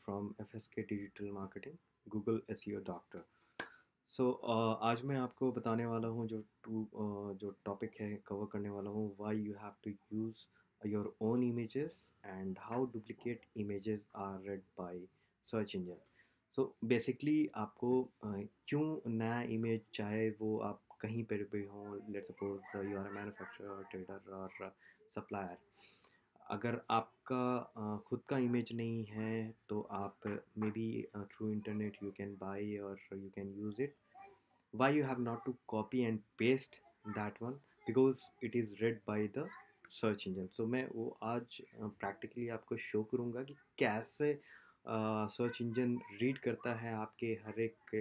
from FSK Digital Marketing, Google SEO Doctor. आज मैं आपको बताने वाला हूँ जो टॉपिक है कवर करने वाला हूँ why you have to use your own images and how duplicate images are read by search engine. Basically आपको क्यों नया इमेज, चाहे वो आप कहीं पर भी हों, let's suppose you are a manufacturer, trader और सप्लायर, अगर आपका खुद का इमेज नहीं है तो आप maybe through internet you can buy और you can use it. why you have not to copy and paste that one, because it is read by the search engine. मैं वो आज प्रैक्टिकली आपको show करूँगा कि कैसे search engine read करता है आपके हर एक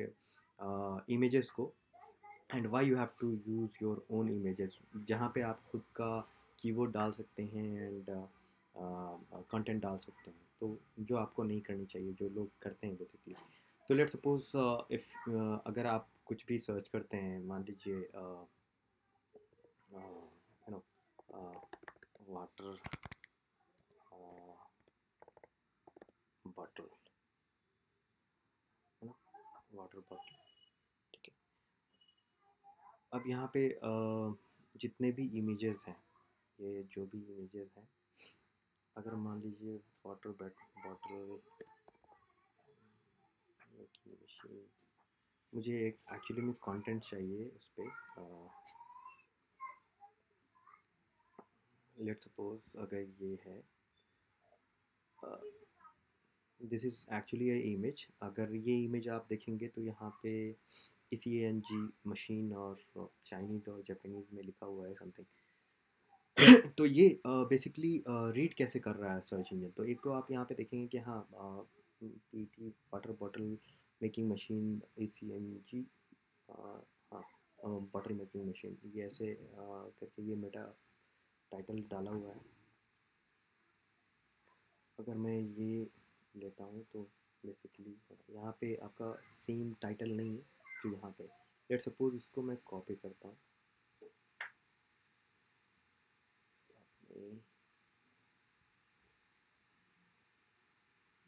इमेजेस को, and why you have to use your own images, जहाँ पे आप खुद का कीवर्ड डाल सकते हैं एंड कंटेंट डाल सकते हैं, तो जो आपको नहीं करनी चाहिए, जो लोग करते हैं बेसिकली. तो लेट्स सपोज इफ़ अगर आप कुछ भी सर्च करते हैं, मान लीजिए यू नो वाटर बॉटल, है ना, वाटर बॉटल. ठीक है. अब यहाँ पे जितने भी इमेजेस हैं, ये जो भी इमेजेस हैं, अगर मान लीजिए वाटर बॉटल की मशीन, मुझे एक एक्चुअली में कंटेंट चाहिए उस पर. लेट्स सपोज अगर ये है, this is actually A image. अगर ये इमेज आप देखेंगे तो यहाँ पे ECNG मशीन और चाइनीज़ और जापानीज़ में लिखा हुआ है समथिंग. तो ये बेसिकली रीड कैसे कर रहा है सर्च इंजन. तो एक तो आप यहाँ पे देखेंगे कि हाँ, PT water bottle making machine ECNG, हाँ, बॉटल मेकिंग मशीन, ये ऐसे करके ये मेरा टाइटल डाला हुआ है. अगर मैं ये लेता हूँ तो बेसिकली यहाँ पे आपका सेम टाइटल नहीं है जो यहाँ पे. लेट सपोज इसको मैं कॉपी करता हूँ,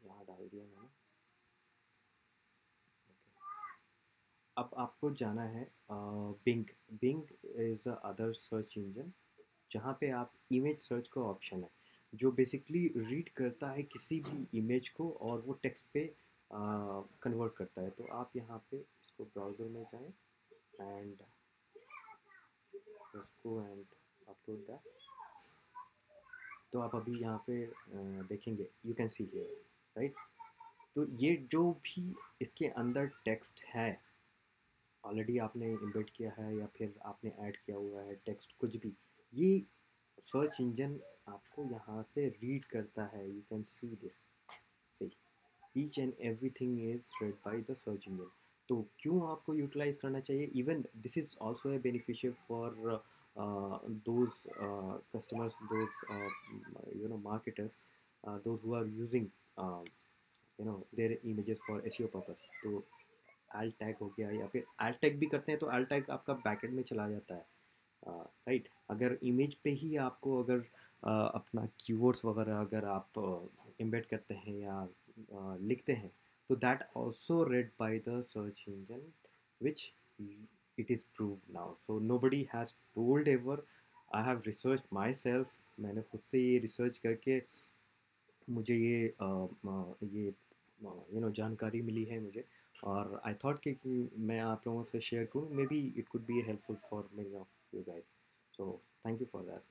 यहाँ डाल दिया मैंने. अब आपको जाना है Bing. Bing is the other search engine जहाँ पे आप इमेज सर्च का ऑप्शन है, जो बेसिकली रीड करता है किसी भी इमेज को और वो टेक्स्ट पे कन्वर्ट करता है. तो आप यहाँ पे इसको ब्राउज़र में जाएं एंड इसको एंड अपलोड दैट. तो आप अभी यहाँ पे देखेंगे, you can see here, right. तो ये जो भी इसके अंदर टेक्स्ट है, ऑलरेडी आपने इम्बेड किया है या फिर आपने ऐड किया हुआ है टेक्स्ट, कुछ भी, ये सर्च इंजन आपको यहाँ से रीड करता है. You can see this, see, each and everything is read by the search engine. तो क्यों आपको यूटिलाइज करना चाहिए? Even this is also a beneficial for those customers, those marketers, those who are using their images for SEO purpose. तो alt tag हो गया, या फिर alt टैग भी करते हैं तो alt टैग आपका बैकएंड में चला जाता है, राइट. अगर इमेज पे ही आपको अगर अपना कीवर्ड्स वगैरह अगर आप एम्बेड करते हैं या लिखते हैं, तो that also red by the search engine, which it is proved now. So nobody has told ever. I have researched myself. मैंने खुद से ये रिसर्च करके मुझे ये जानकारी मिली है मुझे, और आई थॉट कि मैं आप लोगों से शेयर करूँ. May be it could be helpful for many of you guys. So thank you for that.